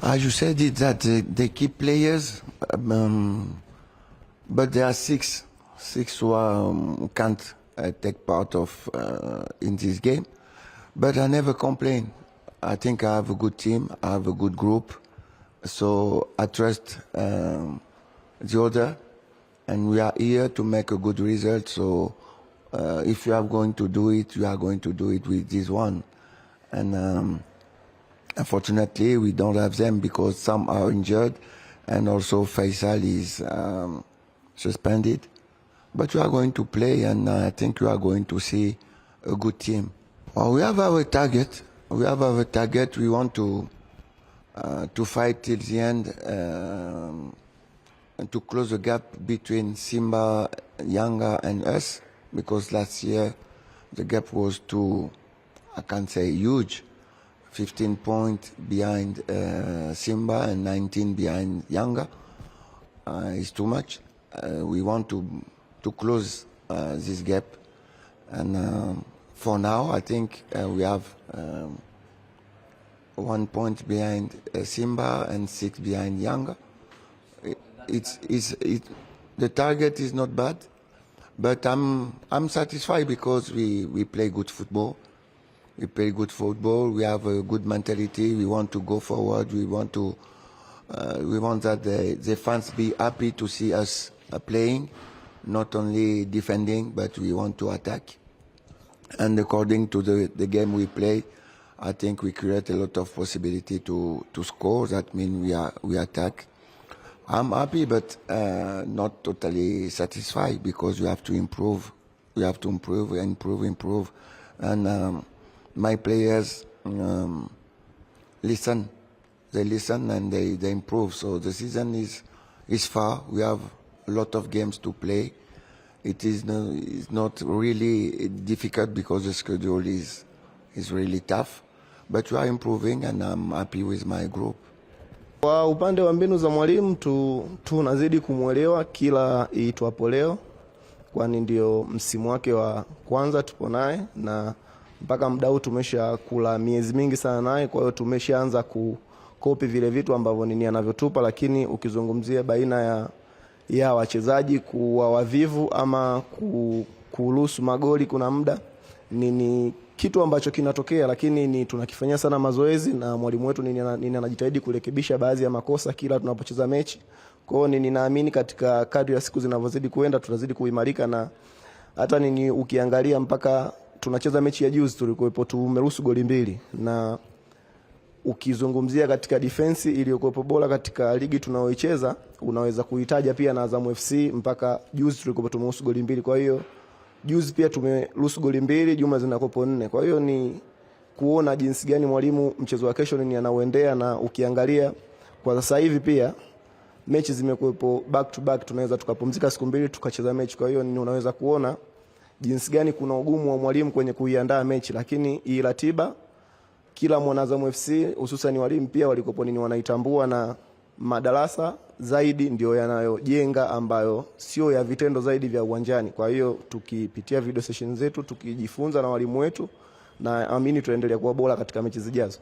As you said it, that they keep players, but there are six who can't take part of in this game. But I never complain. I think I have a good team. I have a good group, so I trust the other, and we are here to make a good result. So if you are going to do it, you are going to do it with this one, and. Unfortunately, we don't have them because some are injured, and also Faisal is suspended. But we are going to play, and I think we are going to see a good team. Well, we have our target. We have our target. We want to fight till the end and to close the gap between Simba, Yanga, and us. Because last year the gap was too, I can't say huge. 15 points behind Simba and 19 behind Yanga is too much. We want to close this gap, and for now I think we have 1 point behind Simba and 6 behind Yanga. The target is not bad, but I'm satisfied because we play good football. We play good football. We have a good mentality. We want to go forward. We want that the fans be happy to see us playing, not only defending, but we want to attack. And according to the game we play, I think we create a lot of possibility to score. That means we attack. I'm happy, but not totally satisfied because we have to improve. We have to improve, and. My players listen. They listen and they improve. So the season is far. We have a lot of games to play. It's not really difficult because the schedule is really tough. But we are improving and I'm happy with my group. Kwa upande wa mbinu za mwalimu tunazidi kumuelewa kila iitwapo leo, kwani ndio msimu wake wa kwanza tupo naye na mpaka muda huu tumesha kula miezi mingi sana naye. Kwa hiyo tumeshaanza kukopi vile vitu ambavyo nini anavyotupa, lakini ukizungumzia baina ya wachezaji kuwa wavivu ama kuruhusu magoli, kuna muda nini kitu ambacho kinatokea, lakini ni tunakifanyia sana mazoezi na mwalimu wetu nini anajitahidi kurekebisha baadhi ya makosa kila tunapocheza mechi. Kwa hiyo ninaamini katika kadri ya siku zinavyozidi kuenda tutazidi kuimarika, na hata nini ukiangalia mpaka tunacheza mechi ya juzi tulikuwepo tumeruhusu goli 2, na ukizungumzia katika defense iliyokuwepo bora katika ligi tunaoicheza unaweza kuitaja pia na Azam FC. Mpaka juzi tulikuwepo tumeruhusu goli 2, kwa hiyo juzi pia tumeruhusu goli 2, jumla zinakuwepo 4. Kwa hiyo ni kuona jinsi gani mwalimu mchezo wa kesho nini anauendea, na ukiangalia kwa sasa hivi pia mechi zimekuwepo back to back, tunaweza tukapumzika siku 2 tukacheza mechi. Kwa hiyo unaweza kuona jinsi gani kuna ugumu wa mwalimu kwenye kuiandaa mechi, lakini hii ratiba kila mwana Azam FC hususan walimu pia walikopo nini wanaitambua, na madarasa zaidi ndio yanayojenga ambayo sio ya vitendo zaidi vya uwanjani. Kwa hiyo tukipitia video session zetu tukijifunza na walimu wetu, na amini tuendelea kuwa bora katika mechi zijazo.